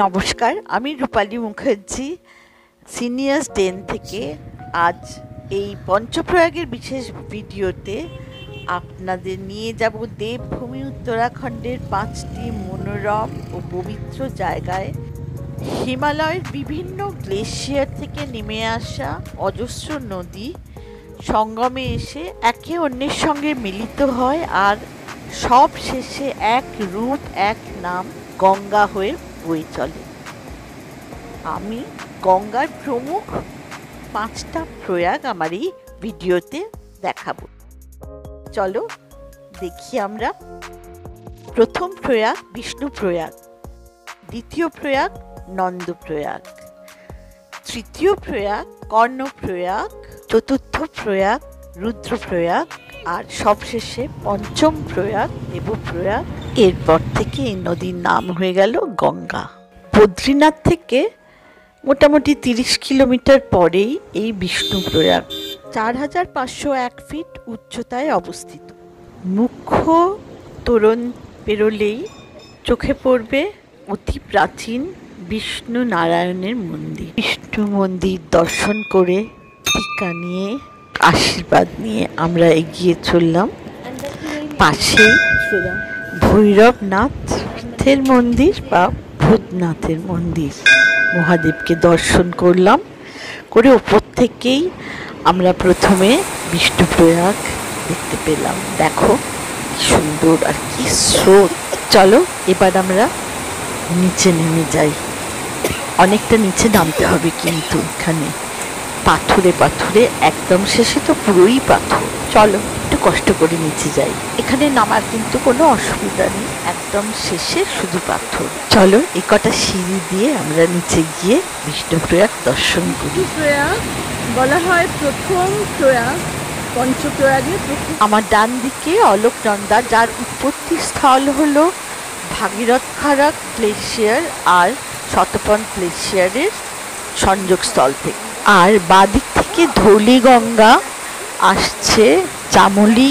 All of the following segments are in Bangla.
নমস্কার, আমি রূপালী মুখার্জি সিনিয়র্স ডেন থেকে। আজ এই পঞ্চপ্রয়াগের বিশেষ ভিডিওতে আপনাদের নিয়ে যাব দেবভূমি উত্তরাখণ্ডের 5টি মনোরম ও পবিত্র জায়গায়। হিমালয়ের বিভিন্ন গ্লেশিয়ার থেকে নেমে আসা অজস্র নদী সঙ্গমে এসে একে অন্যের সঙ্গে মিলিত হয়, আর সব শেষে এক রূপ এক নাম গঙ্গা হয়ে বয়ে চলে। আমি গঙ্গার প্রমুখ 5টা প্রয়াগ আমার এই ভিডিওতে দেখাবো। চলো দেখি আমরা। প্রথম প্রয়াগ বিষ্ণু প্রয়াগ, দ্বিতীয় প্রয়াগ নন্দ প্রয়াগ, তৃতীয় প্রয়াগ কর্ণ প্রয়াগ, চতুর্থ প্রয়াগ রুদ্র প্রয়াগ, আর সবশেষে পঞ্চম প্রয়াগ দেবপ্রয়াগ। এরপর থেকে এই নদীর নাম হয়ে গেল গঙ্গা। বদ্রীনাথ থেকে মোটামুটি 30 কিলোমিটার পরেই এই বিষ্ণু প্রয়াগ 4501 ফিট উচ্চতায় অবস্থিত। মুখ্য তোরণ পেরোলেই চোখে পড়বে অতি প্রাচীন বিষ্ণু নারায়ণের মন্দির। বিষ্ণু মন্দির দর্শন করে টিকা নিয়ে আশীর্বাদ নিয়ে আমরা এগিয়ে চললাম। পাশে ভৈরবনাথের মন্দির বা ভূতনাথের মন্দির, মহাদেবকে দর্শন করলাম। করে ওপর থেকেই আমরা প্রথমে বিষ্ণুপ্রয়াগ দেখতে পেলাম। দেখো কি সুন্দর আর কি স্রোত। চলো এবার আমরা নিচে নেমে যাই। অনেকটা নিচে নামতে হবে কিন্তু এখানে পাথরে পাথরে, একদম শেষে তো পুরোই পাথর। চলো একটু কষ্ট করে নিচে যাই। এখানে নামার কিন্তু কোনো অসুবিধা নেই, একদম শেষে শুধু পাথর। চলো এই কটা সিঁড়ি দিয়ে আমরা নিচে গিয়ে বিষ্ণুপ্রয়াগ দর্শন করি। প্রয়াগ বলা হয় প্রথম প্রয়াগ, পঞ্চপ্রয়াগের প্রথম। আমার ডান দিকে অলোকনন্দা, যার উৎপত্তি স্থল হলো ভাগীরথ খাড়া গ্লেশিয়ার আর শতপন গ্লেশিয়ারের সংযোগস্থল থেকে। আর বাদিক থেকে ধৌলিগঙ্গা আসছে চামোলি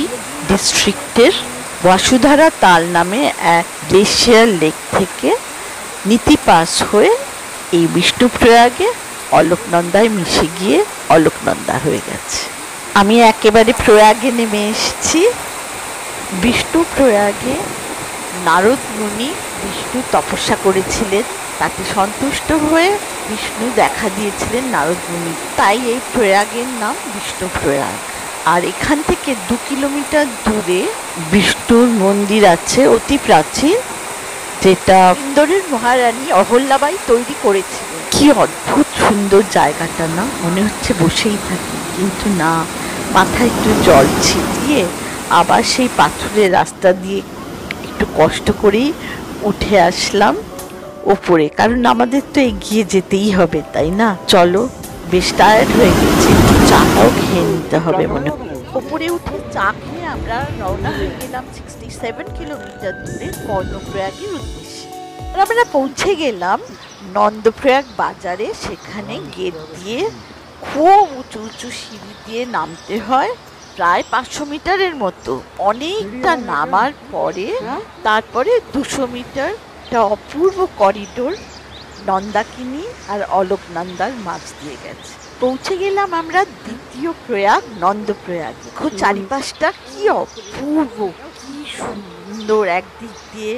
ডিস্ট্রিক্টের বসুধারা তাল নামে এক গ্লেশিয়ার লেক থেকে নীতি পাস হয়ে এই বিষ্ণুপ্রয়াগে অলোকনন্দায় মিশে গিয়ে অলোকনন্দা হয়ে গেছে। আমি একেবারে প্রয়াগে নেমে এসেছি। বিষ্ণুপ্রয়াগে নারদ মুনি বিষ্ণু তপস্যা করেছিলেন, তাতে সন্তুষ্ট হয়ে বিষ্ণু দেখা দিয়েছিলেন নারদ মুনি, তাই এই প্রয়াগের নাম বিষ্ণুপ্রয়াগ। আর এখান থেকে 2 কিলোমিটার দূরে বিষ্ণুর মন্দির আছে অতি প্রাচীন, যেটা ইন্দোরের মহারানী অহল্যাবাই তৈরি করেছিলেন। কি অদ্ভুত সুন্দর জায়গাটা না, মনে হচ্ছে বসেই থাকি, কিন্তু না, মাথায় একটু জল ছিটিয়ে আবার সেই পাথরের রাস্তা দিয়ে একটু কষ্ট করেই উঠে আসলাম ওপরে, কারণ আমাদের তো এগিয়ে যেতেই হবে, তাই না? চলো, বেশ টায়ার্ড হয়ে গেছি, একটু চাটাও খেয়ে নিতে হবে মনে। ওপরে উঠে চা খেয়ে আমরা রওনা হয়ে গেলাম 67 কিলোমিটার দূরে কর্ণপ্রয়াগের উদ্দেশ্যে। আর আমরা পৌঁছে গেলাম নন্দপ্রয়াগ বাজারে। সেখানে গেট দিয়ে খুব উঁচু উঁচু সিঁড়ি দিয়ে নামতে হয়, প্রায় 500 মিটারের মতো। অনেকটা নামার পরে তারপরে 200 মিটার একটা অপূর্ব করিডোর নন্দাকিনী আর অলোকনন্দার মাঝ দিয়ে গেছে। পৌঁছে গেলাম আমরা দ্বিতীয় প্রয়াগ নন্দপ্রয়াগ। দেখো চারিপাশটা কি অপূর্ব, কি সুন্দর। একদিক দিয়ে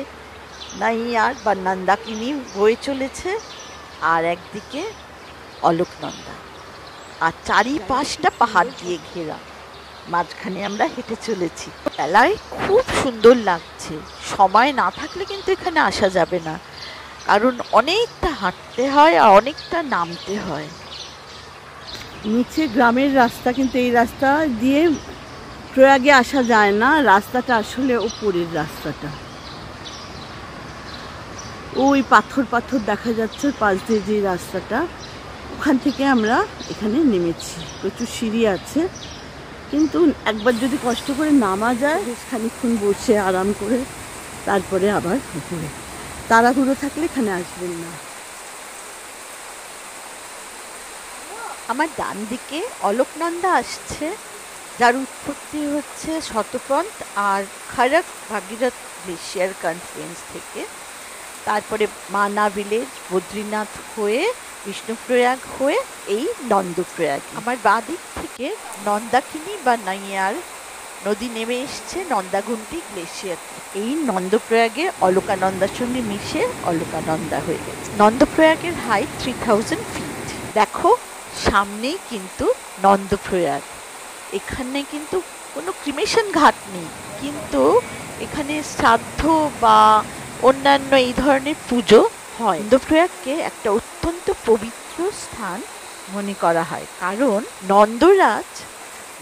নাইয়ার বা নন্দাকিনী বয়ে চলেছে, আর একদিকে অলোকনন্দা, আর চারিপাশটা পাহাড় দিয়ে ঘেরা। মাঝখানে আমরা হেঁটে চলেছি। বেলায় খুব সুন্দর লাগছে। সময় না থাকলে কিন্তু এখানে আসা যাবে না, কারণ অনেকটা হাঁটতে হয় আর অনেকটা নামতে হয়। নিচে গ্রামের রাস্তা, কিন্তু এই রাস্তা দিয়ে প্রয়াগে আসা যায় না। রাস্তাটা আসলে উপরের রাস্তাটা, ওই পাথর পাথর দেখা যাচ্ছে পাশ দিয়ে যে রাস্তাটা, ওখান থেকে আমরা এখানে নেমেছি। প্রচুর সিঁড়ি আছে, কিন্তু একবার যদি কষ্ট করে নামা যায়, বেশ খানিকক্ষণ বসে আরাম করে তারপরে আবার উপরে। তাড়াহুড়ো থাকলে এখানে আসবেন না। আমার ডান দিকে অলোকনন্দা আসছে, যার উৎপত্তি হচ্ছে শতপন্থ আর খড়ক ভাগীরথ গ্লেশিয়ার কনফ্লুয়েন্স থেকে। তারপরে মানা ভিলেজ, বদ্রীনাথ হয়ে, বিষ্ণুপ্রয়াগ হয়ে এই নন্দপ্রয়াগ। আমার বাঁ দিক থেকে নন্দাকিনী বা নাইয়ার নদী নেমে এসছে নন্দাঘুন্টি গ্লেশিয়ার। এই নন্দপ্রয়াগে অলকানন্দার সঙ্গে মিশে অলকানন্দা হয়ে গেছে। নন্দপ্রয়াগের হাইট 3000 ফিট। দেখো সামনেই কিন্তু নন্দপ্রয়াগ। এখানে কিন্তু কোনো ক্রিমেশন ঘাট নেই, কিন্তু এখানে শ্রাদ্ধ বা অন্যান্য এই ধরনের পুজো হয়। নন্দপ্রয়াগকে একটা অত্যন্ত পবিত্র স্থান মনে করা হয়, কারণ নন্দরাজ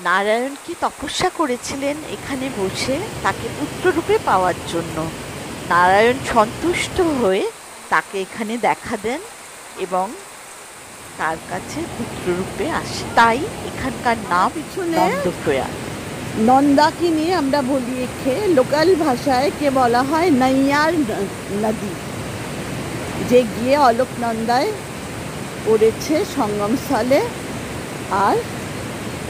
নারায়ণকে তপস্যা করেছিলেন এখানে বসে তাকে পুত্ররূপে পাওয়ার জন্য। নারায়ণ সন্তুষ্ট হয়ে তাকে এখানে দেখা দেন এবং তার কাছে পুত্ররূপে আসে, তাই এখানকার নাম নন্দপ্রয়াগ। নন্দাকিনী আমরা বলি একে, লোকাল ভাষায় কে বলা হয় নাইয়ার নদী, যে গিয়ে অলকনন্দায় পড়েছে সঙ্গমস্থলে আর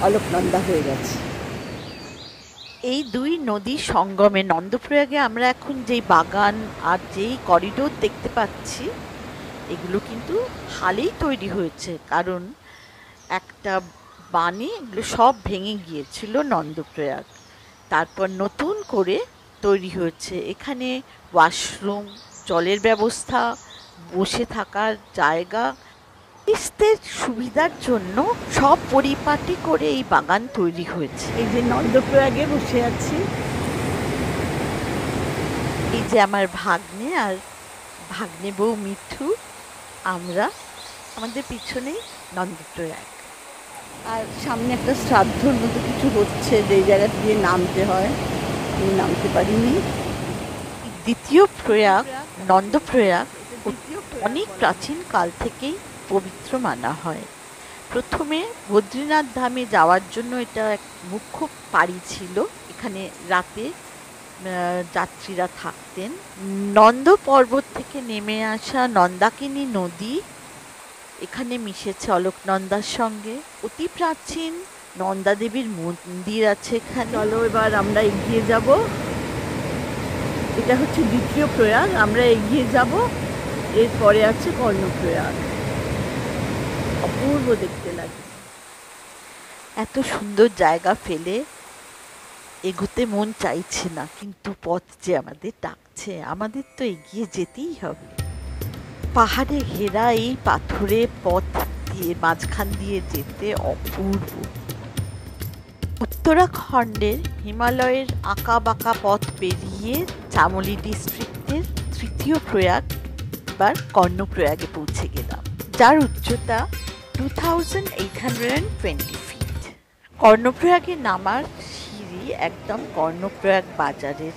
অলকনন্দা হয়ে গেছে। এই দুই নদী সঙ্গমে নন্দপ্রয়াগে আমরা এখন যেই বাগান আর যেই করিডোর দেখতে পাচ্ছি, এগুলো কিন্তু হালেই তৈরি হয়েছে, কারণ একটা বানে এগুলো সব ভেঙে গিয়েছিল নন্দপ্রয়াগ, তারপর নতুন করে তৈরি হয়েছে। এখানে ওয়াশরুম, জলের ব্যবস্থা, বসে থাকার জায়গা, টুরিস্টদের সুবিধার জন্য সব পরিপাটি করে এই বাগান তৈরি হয়েছে। এই যে নন্দপ্রয়াগে বসে আছি, এই যে আমার ভাগ্নে আর ভাগ্নে বউ মিঠু, আমরা আমাদের পিছনেই নন্দপ্রয়াগ। আর সামনে একটা শ্রাদ্ধর মতো কিছু হচ্ছে, যে জায়গা দিয়ে নামতে হয়, আমি নামতে পারিনি। দ্বিতীয় প্রয়াগ নন্দপ্রয়াগ অনেক প্রাচীন কাল থেকেই পবিত্র মানা হয়। প্রথমে বদ্রীনাথ ধামে যাওয়ার জন্য এটা এক মুখ্য পাড়ি ছিল, এখানে রাতে যাত্রীরা থাকতেন। নন্দ পর্বত থেকে নেমে আসা নন্দাকিনী নদী এখানে মিশেছে অলকনন্দার সঙ্গে। অতি প্রাচীন নন্দা দেবীর মন্দির আছে এখানে। চলো এবার আমরা এগিয়ে যাব। এটা হচ্ছে দ্বিতীয় প্রয়াগ, আমরা এগিয়ে যাব। এরপরে আছে কর্ণপ্রয়াগ, অপূর্ব দেখতে লাগে। এত সুন্দর জায়গা ফেলে এগোতে মন চাইছে না, কিন্তু পথ যে আমাদের ডাকছে, আমাদের তো এগিয়ে যেতেই হবে। পাহাড়ে ঘেরা এই পাথুরে পথ দিয়ে মাঝখান দিয়ে যেতে অপূর্ব। উত্তরাখণ্ডের হিমালয়ের আঁকা বাঁকা পথ পেরিয়ে চামোলি ডিস্ট্রিক্টের তৃতীয় প্রয়াগ এবার কর্ণপ্রয়াগে পৌঁছে গেলাম, যার উচ্চতা 2820 ফিট। কর্ণপ্রয়াগে নামার সিঁড়ি একদম কর্ণপ্রয়াগ বাজারের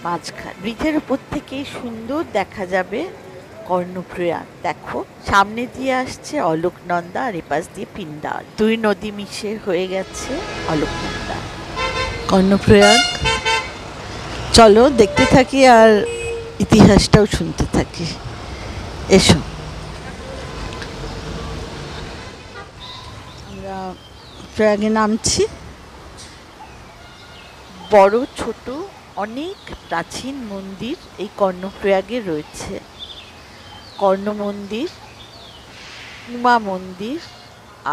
মাঝখান। ব্রিজের উপর থেকে সুন্দর দেখা যাবে কর্ণপ্রয়াগ। দেখো সামনে দিয়ে আসছে অলকনন্দা আর এপাশ দিয়ে পিন্ডার, দুই নদী মিশে হয়ে গেছে অলকনন্দা। কর্ণপ্রয়াগ চলো দেখতে থাকি আর ইতিহাসটাও শুনতে থাকি। এসো। আমরা প্রয়াগে নামছি। বড় ছোট অনেক প্রাচীন মন্দির এই কর্ণপ্রয়াগে রয়েছে। কর্ণ মন্দির, উমা মন্দির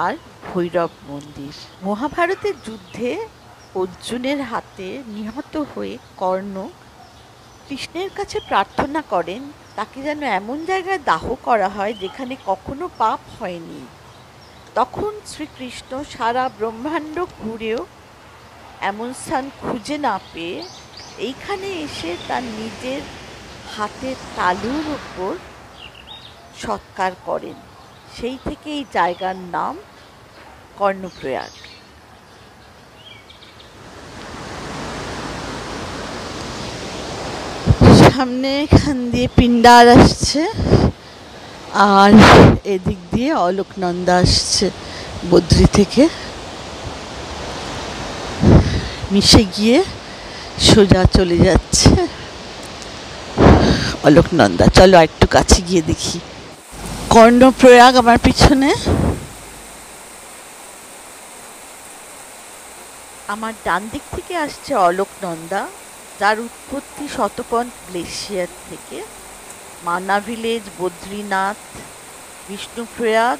আর ভৈরব মন্দির। মহাভারতের যুদ্ধে অর্জুনের হাতে নিহত হয়ে কর্ণ কৃষ্ণের কাছে প্রার্থনা করেন তাকে যেন এমন জায়গায় দাহ করা হয় যেখানে কখনো পাপ হয়নি। তখন শ্রীকৃষ্ণ সারা ব্রহ্মাণ্ড ঘুরেও এমন স্থান খুঁজে না পেয়ে এইখানে এসে তার নিজের হাতের তালুর ওপর সৎকার করেন। সেই থেকে এই জায়গার নাম কর্ণপ্রয়াগ। সামনে এখান দিয়ে পিন্ডার আসছে আর এদিক দিয়ে অলকনন্দা আসছে বদ্রী থেকে, মিশে গিয়ে সোজা চলে যাচ্ছে অলকনন্দা। চলো একটু কাছে গিয়ে দেখি। কর্ণপ্রয়াগ আমার পিছনে। আমার ডান দিক থেকে আসছে অলকনন্দা, যার উৎপত্তি শতপথ গ্লেশিয়ার থেকে। মানা ভিলেজ, বদ্রীনাথ, বিষ্ণুপ্রয়াগ,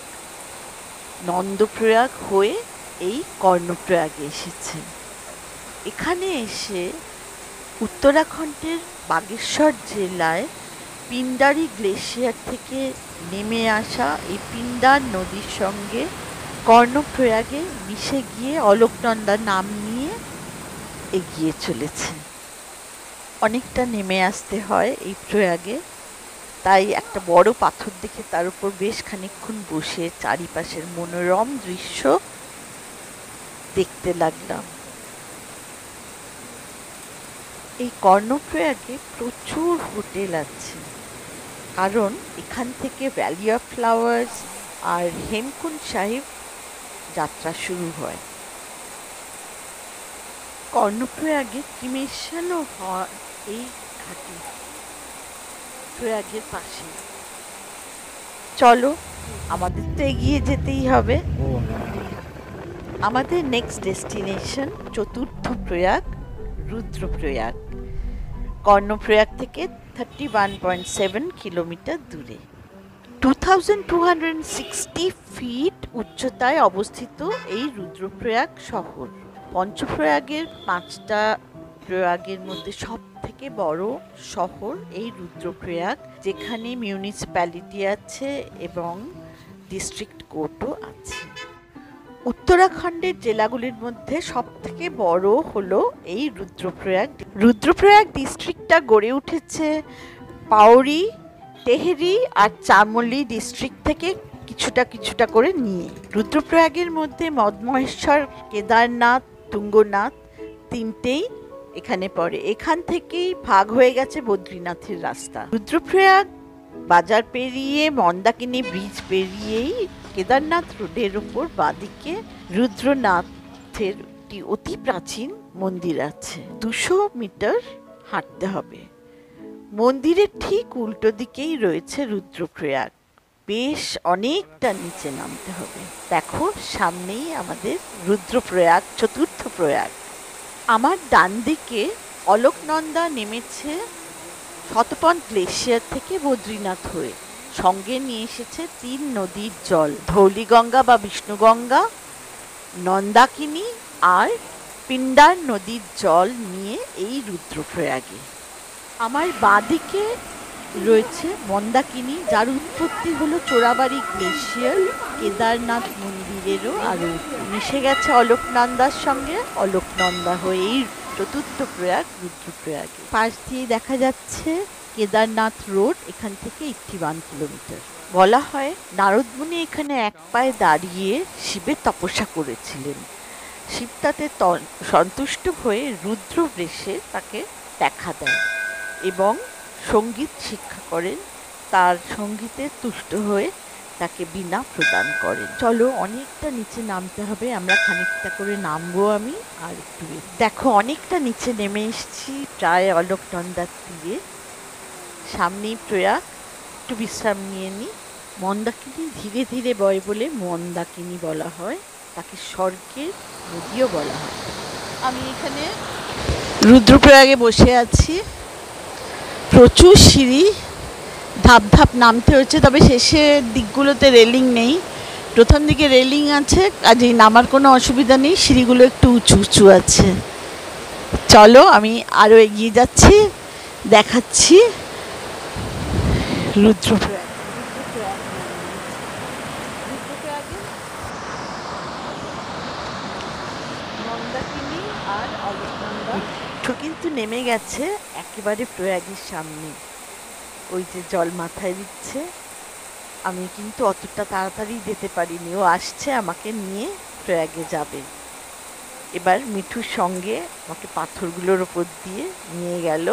নন্দপ্রয়াগ হয়ে এই কর্ণপ্রয়াগে এসেছে। এখানে এসে উত্তরাখণ্ডের বাগেশ্বর জেলায় পিন্ডারি গ্লেশিয়ার থেকে নেমে আসা এই পিন্ডার নদীর সঙ্গে কর্ণপ্রয়াগে মিশে গিয়ে অলোকনন্দা নাম নিয়ে এগিয়ে চলেছে। অনেকটা নেমে আসতে হয় এই প্রয়াগে, তাই একটা বড় পাথর দেখে তার উপর বেশ খানিকক্ষণ বসে চারিপাশের মনোরম দৃশ্য দেখতে লাগলাম। এই কর্ণপ্রয়াগে প্রচুর হোটেল আছে, কারণ এখান থেকে ভ্যালি অফ ফ্লাওয়ার্স আর হেমকুন্ড সাহিব যাত্রা শুরু হয়। কর্ণপ্রয়াগে কি মেশানো হয় এই ঘাটে প্রয়াগের পাশে। চলো, আমাদের তো এগিয়ে যেতেই হবে। আমাদের নেক্সট ডেস্টিনেশন চতুর্থ প্রয়াগ, রুদ্রপ্রয়াগ। কর্ণপ্রয়াগ থেকে 31.7 কিলোমিটার দূরে, 2260 ফিট উচ্চতায় অবস্থিত এই রুদ্রপ্রয়াগ শহর পঞ্চপ্রয়াগের 5টা প্রয়াগের মধ্যে সব থেকে বড় শহর এই রুদ্রপ্রয়াগ, যেখানে মিউনিসিপ্যালিটি আছে এবং ডিস্ট্রিক্ট কোর্টও আছে। উত্তরাখণ্ডের জেলাগুলির মধ্যে সব থেকে বড় হলো এই রুদ্রপ্রয়াগ। রুদ্রপ্রয়াগ ডিস্ট্রিক্টটা গড়ে উঠেছে পাউরি, টেহরি আর চামোলি ডিস্ট্রিক্ট থেকে কিছুটা করে নিয়ে। রুদ্রপ্রয়াগের মধ্যে মদমহেশ্বর, কেদারনাথ, তুঙ্গনাথ তিনটেই এখানে পড়ে। এখান থেকেই ভাগ হয়ে গেছে বদ্রীনাথের রাস্তা। রুদ্রপ্রয়াগ বাজার পেরিয়ে মন্দাকিনী ব্রিজ পেরিয়েই কেদারনাথ রোডের উপর বাঁদিকে রুদ্রনাথের একটি অতি প্রাচীন মন্দির আছে। 200 মিটার হাঁটতে হবে। মন্দিরের ঠিক উল্টো দিকেই রয়েছে রুদ্রপ্রয়াগ। বেশ অনেকটা নিচে নামতে হবে। দেখো, সামনেই আমাদের রুদ্রপ্রয়াগ, চতুর্থ প্রয়াগ। আমার ডান দিকে অলোকনন্দা নেমেছে শতপথ গ্লেশিয়ার থেকে বদ্রীনাথ হয়ে। সঙ্গে নিয়ে এসেছে 3 নদীর জল, ধৌলিগঙ্গা বা বিষ্ণুগঙ্গা, নন্দাকিনী আর পিন্ডার নদীর জল নিয়ে এই রুদ্রপ্রয়াগে। আমার বাঁদিকে রয়েছে মন্দাকিনী, যার উৎপত্তি হলো চোরাবাড়ি গ্লেশিয়ার, কেদারনাথ মন্দিরেরও আরও মিশে গেছে অলোকনন্দার সঙ্গে। অলোকনন্দা হয়ে এই চতুর্থ প্রয়াগ, রুদ্রপ্রয়াগে। পাশ দিয়ে দেখা যাচ্ছে কেদারনাথ রোড, এখান থেকে 81 কিলোমিটার। বলা হয় নারদ মুনি এখানে এক পায়ে দাঁড়িয়ে শিবের তপস্যা করেছিলেন। শিব তাতে সন্তুষ্ট হয়ে রুদ্র বেশে তাকে দেখা দেয় এবং সঙ্গীত শিক্ষা করেন। তার সঙ্গীতে তুষ্ট হয়ে তাকে বীণা প্রদান করেন। চলো, অনেকটা নিচে নামতে হবে, আমরা খানিকটা করে নামবো। আমি আর একটু দেখো, অনেকটা নিচে নেমে এসেছি, প্রায় অলোকনন্দার তীরে। সামনেই প্রয়াগ, একটু বিশ্রাম নিয়ে নিই। মন্দাকিনী ধীরে ধীরে বয় বলে মন্দাকিনী বলা হয়, তাকে স্বর্গের নদীও বলা হয়। আমি এখানে রুদ্রপ্রয়াগে বসে আছি। প্রচুর সিঁড়ি, ধাপ ধাপ নামতে হচ্ছে, তবে শেষের দিকগুলোতে রেলিং নেই। প্রথম দিকে রেলিং আছে, কাজেই নামার কোনো অসুবিধা নেই। সিঁড়িগুলো একটু উঁচু উঁচু আছে। চলো, আমি আরও এগিয়ে যাচ্ছি, দেখাচ্ছি রুদ্রপ্রয়াগ। মন্দাকিনী আর অলোকনন্দা কিন্তু নেমে গেছে একেবারে প্রয়াগের সামনে। ওই যে জল মাথায় দিচ্ছে। আমি কিন্তু অতটা তাড়াতাড়ি যেতে পারিনি, ও আসছে আমাকে নিয়ে প্রয়াগে যাবে। এবার মিঠুর সঙ্গে আমাকে পাথরগুলোর ওপর দিয়ে নিয়ে গেল।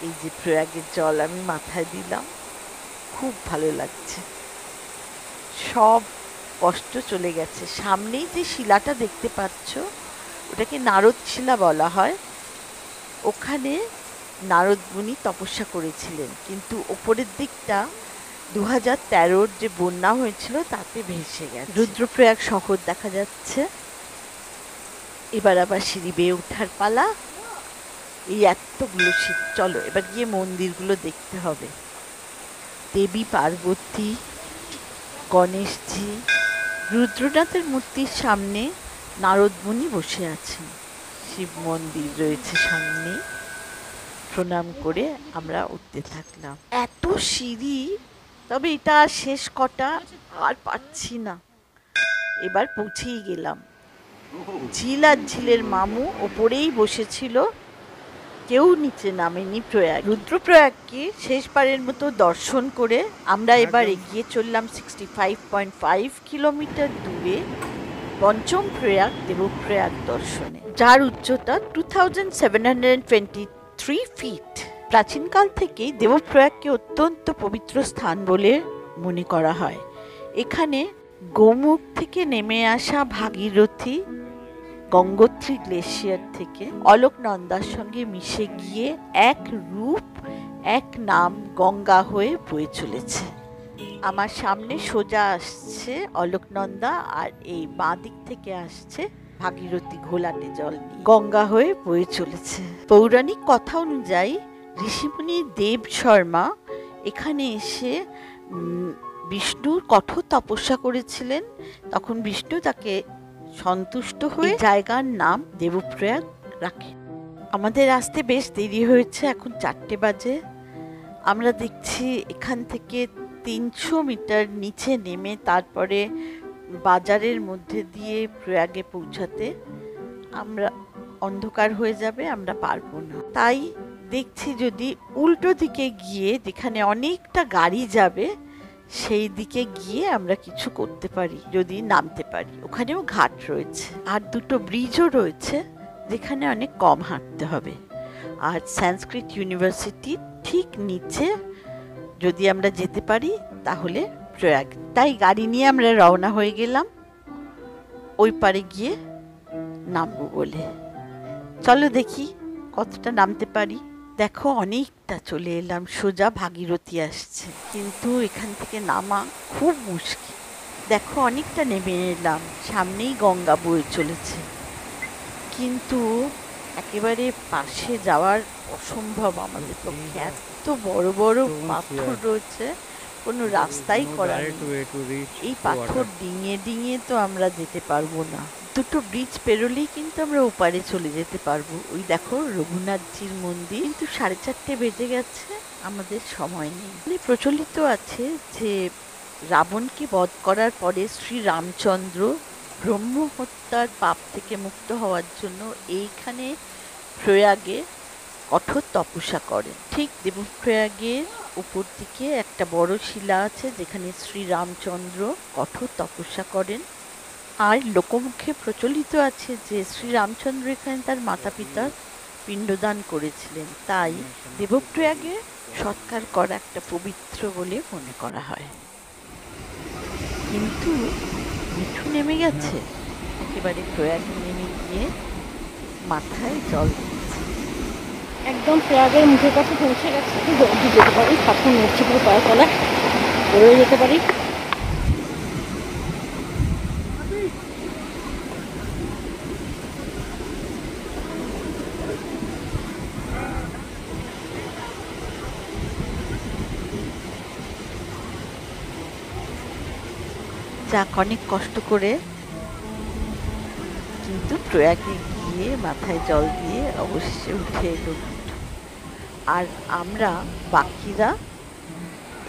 এই যে প্রয়াগের জল আমি মাথায় দিলাম, খুব ভালো লাগছে, সব কষ্ট চলে গেছে। সামনেই যে শিলাটা দেখতে পাচ্ছ, ওটাকে নারদ শিলা বলা হয়। ওখানে নারদ মুনি তপস্যা করেছিলেন, কিন্তু ওপরের দিকটা 2013-র যে বন্যা হয়েছিল তাতে ভেসে গেছে। রুদ্রপ্রয়াগ শহর দেখা যাচ্ছে। এবার আবার সিঁড়ি বেয়ে ওঠার পালা। এই এতগুলো সিঁড়ি, চলো এবার গিয়ে মন্দিরগুলো দেখতে হবে। দেবী পার্বতী, গণেশজি, রুদ্রনাথের মূর্তির সামনে নারদ মুনি বসে আছেন। শিব মন্দির রয়েছে সামনে। প্রণাম করে আমরা উঠতে থাকলাম। এত সিঁড়ি, তবে এটা আর শেষ কটা আর পাচ্ছি না। এবার পৌঁছেই গেলাম। ঝিল আর ঝিলের মামু ওপরেই বসেছিল, কেউ নিচে নামেনি। প্রয়াগ, রুদ্রপ্রয়াগকে শেষবারের মতো দর্শন করে আমরা এবার এগিয়ে চললাম 65.5 কিলোমিটার দূরে পঞ্চম প্রয়াগ দেবপ্রয়াগ দর্শনে, যার উচ্চতা 2723 ফিট। প্রাচীনকাল থেকেই দেবপ্রয়াগকে অত্যন্ত পবিত্র স্থান বলে মনে করা হয়। এখানে গোমুখ থেকে নেমে আসা ভাগীরথী গঙ্গোত্রী গ্লেশিয়ার থেকে অলকনন্দার সঙ্গে মিশে গিয়ে এক রূপ এক নাম গঙ্গা হয়ে বয়ে চলেছে। আমার সামনে সোজা আসছে অলকনন্দা, আর এই বাঁ দিক থেকে আসছে ভাগীরথী ঘোলাটে জল নিয়ে গঙ্গা হয়ে বয়ে চলেছে। পৌরাণিক কথা অনুযায়ী ঋষিমুনি দেব শর্মা এখানে এসে বিষ্ণুর কঠোর তপস্যা করেছিলেন। তখন বিষ্ণু তাকে সন্তুষ্ট হয়ে জায়গার নাম দেবপ্রয়াগ রাখেন। আমাদের আসতে বেশ দেরি হয়েছে, এখন 4টে বাজে। আমরা দেখছি এখান থেকে 300 মিটার নিচে নেমে তারপরে বাজারের মধ্যে দিয়ে প্রয়াগে পৌঁছাতে আমরা অন্ধকার হয়ে যাবে, আমরা পারবো না। তাই দেখছি যদি উল্টো দিকে গিয়ে, যেখানে অনেকটা গাড়ি যাবে, সেই দিকে গিয়ে আমরা কিছু করতে পারি, যদি নামতে পারি। ওখানেও ঘাট রয়েছে আর 2টো ব্রিজও রয়েছে, যেখানে অনেক কম হাঁটতে হবে। আর সংস্কৃত ইউনিভার্সিটি ঠিক নিচে যদি আমরা যেতে পারি তাহলে প্রয়াগ। তাই গাড়ি নিয়ে আমরা রওনা হয়ে গেলাম ওই পারে গিয়ে নামবো বলে। চলো দেখি কতটা নামতে পারি। দেখো অনেকটা চলে এলাম, সোজা ভাগীরথী আসছে, কিন্তু এখান থেকে নামা খুব মুশকিল। দেখো অনেকটা নেমে এলাম, সামনেই গঙ্গা বয়ে চলেছে, কিন্তু একেবারে পাশে যাওয়ার অসম্ভব আমাদের পক্ষে। এত বড় বড় পাথর রয়েছে, কোনো রাস্তাই করা নেই। এই পাথর ডিঙিয়ে ডিঙিয়ে তো আমরা যেতে পারবো না। 2টো ব্রিজ পেরোলেই কিন্তু আমরা ওপারে চলে যেতে পারবো। ওই দেখো রঘুনাথজির মন্দির, কিন্তু 4:30 বেজে গেছে, আমাদের সময় নেই। প্রচলিত আছে যে রাবণকে বধ করার পরে শ্রী রামচন্দ্র ব্রহ্ম হত্যার পাপ থেকে মুক্ত হওয়ার জন্য এইখানে প্রয়াগে কঠোর তপস্যা করেন। ঠিক দেবপ্রয়াগের উপর দিকে একটা বড় শিলা আছে, যেখানে শ্রী রামচন্দ্র কঠোর তপস্যা করেন। আর লোকমুখে প্রচলিত আছে যে শ্রী রামচন্দ্র এখানে তার মাতা পিতার পিণ্ডদান করেছিলেন, তাই দেবপ্রয়াগে সৎকার করা একটা পবিত্র বলে মনে করা হয়। কিন্তু মিঠু নেমে গেছে, একেবারে প্রয়াগে নেমে গিয়ে মাথায় জল দিচ্ছে। একদম প্রয়াগের মুখের কাছে পৌঁছে গেছে, জলদি যেতে পারি, পাথর নড়ছে পুরো পায়ে তলায়, পড়ে যেতে পারি। যাক, অনেক কষ্ট করে কিন্তু প্রয়াগে গিয়ে মাথায় জল দিয়ে অবশেষে উঠে এলো। আর আমরা বাকিরা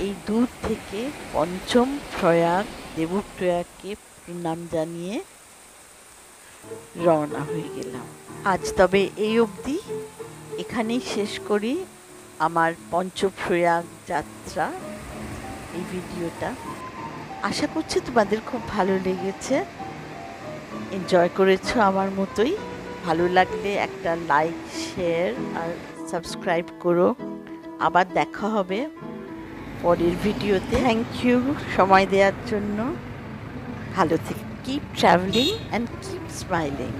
এই দূর থেকে পঞ্চম প্রয়াগ দেবপ্রয়াগকে প্রণাম জানিয়ে রওনা হয়ে গেলাম। আজ তবে এই অবধি, এখানেই শেষ করি আমার পঞ্চপ্রয়াগ যাত্রা, এই ভিডিওটা। আশা করছি তোমাদের খুব ভালো লেগেছে, এনজয় করেছো আমার মতোই। ভালো লাগলে একটা লাইক, শেয়ার আর সাবস্ক্রাইব করো। আবার দেখা হবে পরের ভিডিওতে। থ্যাংক ইউ সময় দেওয়ার জন্য। ভালো থেকে keep travelling and keep smiling.